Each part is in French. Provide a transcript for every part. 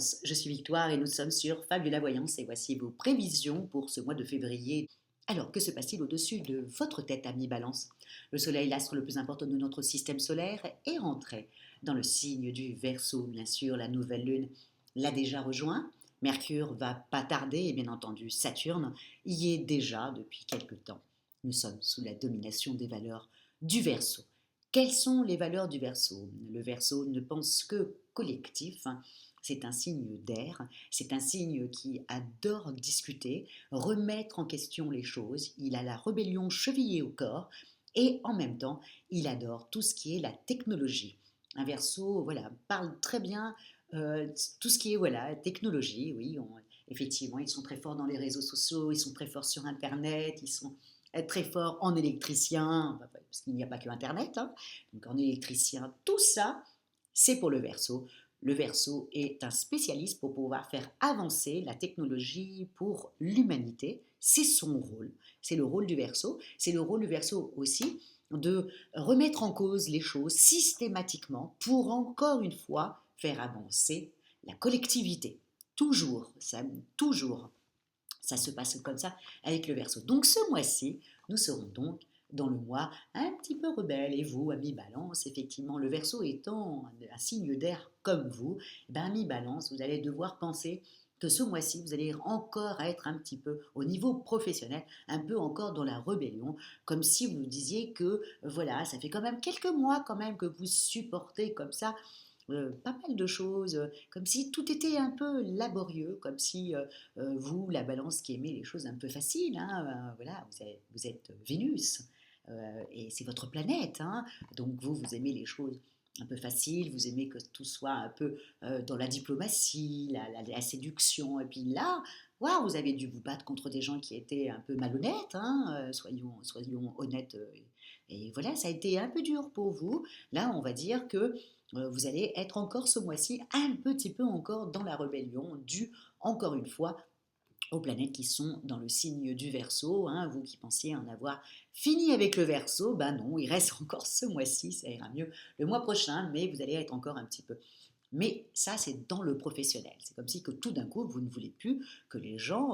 Balance, je suis Victoire et nous sommes sur Fabiola Voyance et voici vos prévisions pour ce mois de février. Alors, que se passe-t-il au-dessus de votre tête, ami Balance? Le Soleil, l'astre le plus important de notre système solaire, est rentré dans le signe du Verseau. Bien sûr, la nouvelle lune l'a déjà rejoint. Mercure va pas tarder et bien entendu Saturne y est déjà depuis quelque temps. Nous sommes sous la domination des valeurs du Verseau. Quelles sont les valeurs du Verseau? Le Verseau ne pense que collectif. C'est un signe d'air, c'est un signe qui adore discuter, remettre en question les choses. Il a la rébellion chevillée au corps et en même temps, il adore tout ce qui est la technologie. Un Verseau, voilà, parle très bien tout ce qui est voilà technologie. Oui, effectivement, ils sont très forts dans les réseaux sociaux, ils sont très forts sur Internet, ils sont très forts en électricien, parce qu'il n'y a pas que Internet, hein. Donc en électricien, tout ça, c'est pour le Verseau. Le Verseau est un spécialiste pour pouvoir faire avancer la technologie pour l'humanité. C'est son rôle. C'est le rôle du Verseau. C'est le rôle du Verseau aussi de remettre en cause les choses systématiquement pour encore une fois faire avancer la collectivité. Toujours, toujours. Ça se passe comme ça avec le Verseau. Donc ce mois-ci, nous serons donc dans le mois un petit peu rebelle. Et vous, ami Balance, effectivement, le Verseau étant un signe d'air comme vous, ben, ami Balance, vous allez devoir penser que ce mois-ci, vous allez encore être un petit peu au niveau professionnel, un peu encore dans la rébellion, comme si vous disiez que voilà, ça fait quand même quelques mois quand même que vous supportez comme ça pas mal de choses, comme si tout était un peu laborieux, comme si vous, la balance qui aimez les choses un peu faciles, hein, voilà, vous êtes Vénus, et c'est votre planète, hein, donc vous aimez les choses un peu faciles, vous aimez que tout soit un peu dans la diplomatie, la séduction, et puis là, waouh, vous avez dû vous battre contre des gens qui étaient un peu malhonnêtes, hein, soyons honnêtes, et voilà, ça a été un peu dur pour vous. Là, on va dire que vous allez être encore ce mois-ci un petit peu encore dans la rébellion, due encore une fois aux planètes qui sont dans le signe du Verseau, hein. Vous qui pensiez en avoir fini avec le Verseau, ben non, il reste encore ce mois-ci, ça ira mieux le mois prochain, mais vous allez être encore un petit peu. Mais ça, c'est dans le professionnel. C'est comme si que tout d'un coup, vous ne voulez plus que les gens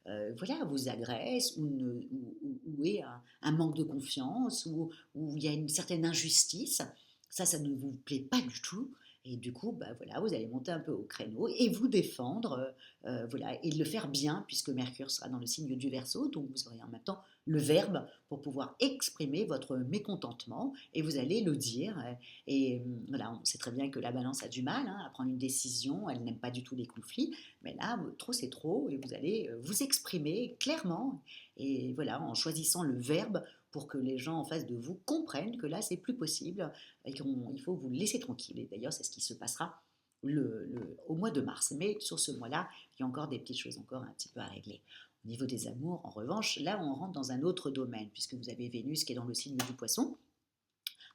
voilà, vous agressent ou aient un manque de confiance ou il y a une certaine injustice. Ça ne vous plaît pas du tout. Et du coup, bah, voilà, vous allez monter un peu au créneau et vous défendre, voilà, et le faire bien, puisque Mercure sera dans le signe du Verseau, donc vous aurez en même temps le verbe pour pouvoir exprimer votre mécontentement, et vous allez le dire. Et voilà, on sait très bien que la balance a du mal à prendre une décision, elle n'aime pas du tout les conflits, mais là, trop c'est trop, et vous allez vous exprimer clairement, et voilà, en choisissant le verbe pour que les gens en face de vous comprennent que là, c'est plus possible, et qu'il faut vous laisser tranquille. Et d'ailleurs, c'est ce qui se passera au mois de mars. Mais sur ce mois-là, il y a encore des petites choses encore un petit peu à régler. Au niveau des amours, en revanche, là, on rentre dans un autre domaine, puisque vous avez Vénus qui est dans le signe du Poisson.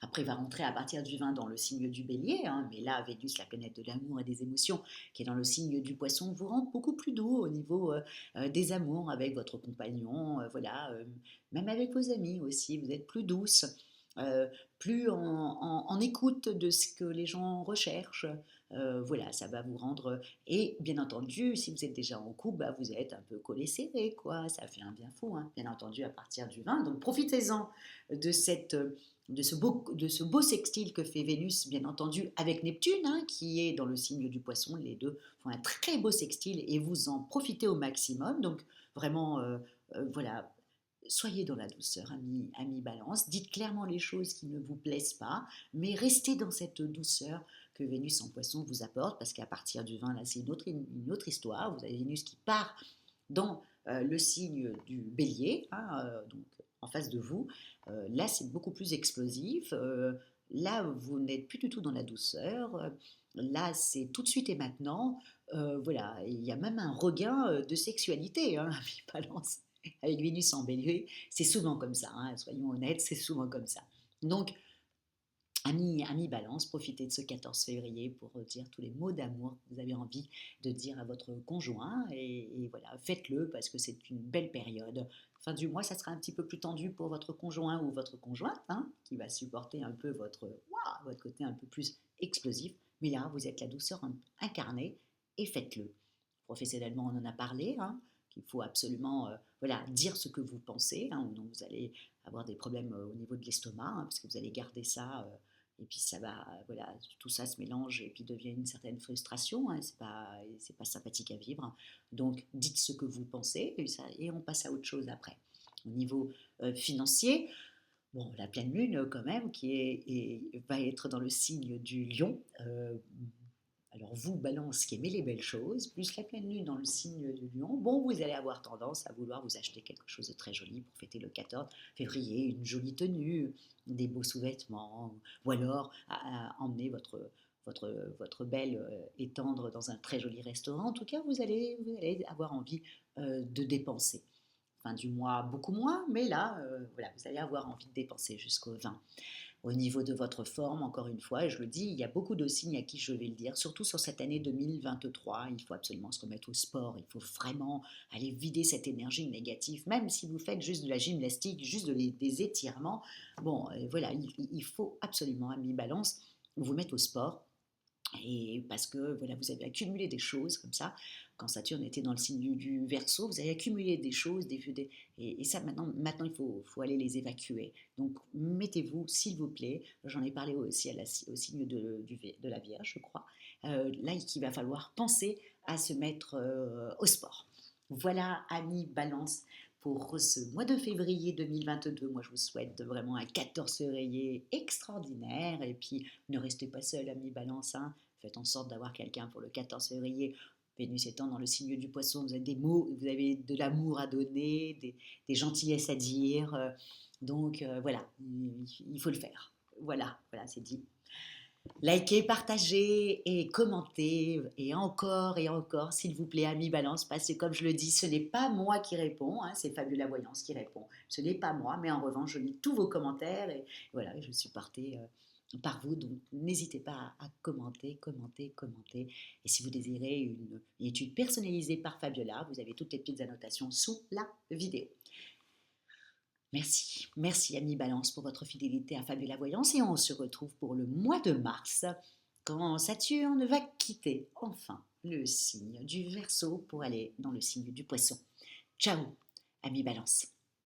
Après, il va rentrer à partir du 20 dans le signe du Bélier, hein, mais là, Vénus, la planète de l'amour et des émotions, qui est dans le signe du Poisson, vous rend beaucoup plus doux au niveau des amours avec votre compagnon, voilà, même avec vos amis aussi, vous êtes plus douce, euh, plus en écoute de ce que les gens recherchent. Voilà, ça va vous rendre. Et bien entendu, si vous êtes déjà en couple, bah, vous êtes un peu collé serré, quoi. Ça fait un bien fou, hein, bien entendu, à partir du 20. Donc profitez-en de cette de ce beau sextile que fait Vénus, bien entendu, avec Neptune, hein, qui est dans le signe du Poisson. Les deux font un très beau sextile et vous en profitez au maximum. Donc, vraiment, voilà, soyez dans la douceur, ami Balance. Dites clairement les choses qui ne vous plaisent pas, mais restez dans cette douceur que Vénus en Poisson vous apporte, parce qu'à partir du 20, là, c'est une autre histoire. Vous avez Vénus qui part dans le signe du Bélier, hein, donc en face de vous. Là, c'est beaucoup plus explosif. Là, vous n'êtes plus du tout dans la douceur. Là, c'est tout de suite et maintenant. Voilà, il y a même un regain de sexualité, hein, Balance. Avec Vénus en Bélier, c'est souvent comme ça, hein, soyons honnêtes, c'est souvent comme ça. Donc, ami Balance, profitez de ce 14 février pour dire tous les mots d'amour que vous avez envie de dire à votre conjoint. Et voilà, faites-le parce que c'est une belle période. Fin du mois, ça sera un petit peu plus tendu pour votre conjoint ou votre conjointe, hein, qui va supporter un peu votre côté un peu plus explosif. Mais là, vous êtes la douceur incarnée et faites-le. Professionnellement, on en a parlé, hein, qu'il faut absolument voilà, dire ce que vous pensez, hein, ou vous allez avoir des problèmes au niveau de l'estomac, hein, parce que vous allez garder ça, et puis ça va, voilà, tout ça se mélange et puis devient une certaine frustration, hein, c'est pas sympathique à vivre. Donc, dites ce que vous pensez, et on passe à autre chose après. Au niveau financier, bon, la pleine lune quand même, va être dans le signe du lion. Alors vous, Balance, qui aimez les belles choses, plus la pleine lune dans le signe du lion, bon, vous allez avoir tendance à vouloir vous acheter quelque chose de très joli pour fêter le 14 février, une jolie tenue, des beaux sous-vêtements, ou alors à emmener votre belle et tendre dans un très joli restaurant. En tout cas, vous allez avoir envie de dépenser. Fin du mois, beaucoup moins, mais là, voilà, vous allez avoir envie de dépenser jusqu'au 20. Au niveau de votre forme, encore une fois, et je le dis, il y a beaucoup de signes à qui je vais le dire, surtout sur cette année 2023, il faut absolument se remettre au sport, il faut vraiment aller vider cette énergie négative, même si vous faites juste de la gymnastique, juste des étirements, bon, voilà, il faut absolument, ami Balance, vous mettre au sport, et parce que voilà, vous avez accumulé des choses comme ça. Quand Saturne était dans le signe du Verseau, vous avez accumulé des choses, et ça maintenant il faut aller les évacuer. Donc mettez-vous, s'il vous plaît, j'en ai parlé aussi au signe de la Vierge, je crois, là il va falloir penser à se mettre au sport. Voilà, amis Balance, pour ce mois de février 2022. Moi, je vous souhaite vraiment un 14 février extraordinaire. Et puis, ne restez pas seul, amis Balance, hein. Faites en sorte d'avoir quelqu'un pour le 14 février. Vénus étant dans le signe du poisson, vous avez des mots, vous avez de l'amour à donner, des gentillesses à dire. Donc voilà, il faut le faire. Voilà, voilà, c'est dit. Likez, partagez et commentez et encore, s'il vous plaît, amis Balance, parce que comme je le dis, ce n'est pas moi qui réponds, hein, c'est Fabiola Voyance qui répond. Ce n'est pas moi, mais en revanche, je lis tous vos commentaires et voilà, je suis portée par vous, donc n'hésitez pas à commenter, commenter, commenter. Et si vous désirez une étude personnalisée par Fabiola, vous avez toutes les petites annotations sous la vidéo. Merci, merci Ami Balance pour votre fidélité à Fabiola Voyance et on se retrouve pour le mois de mars quand Saturne va quitter enfin le signe du Verseau pour aller dans le signe du Poisson. Ciao, Ami Balance.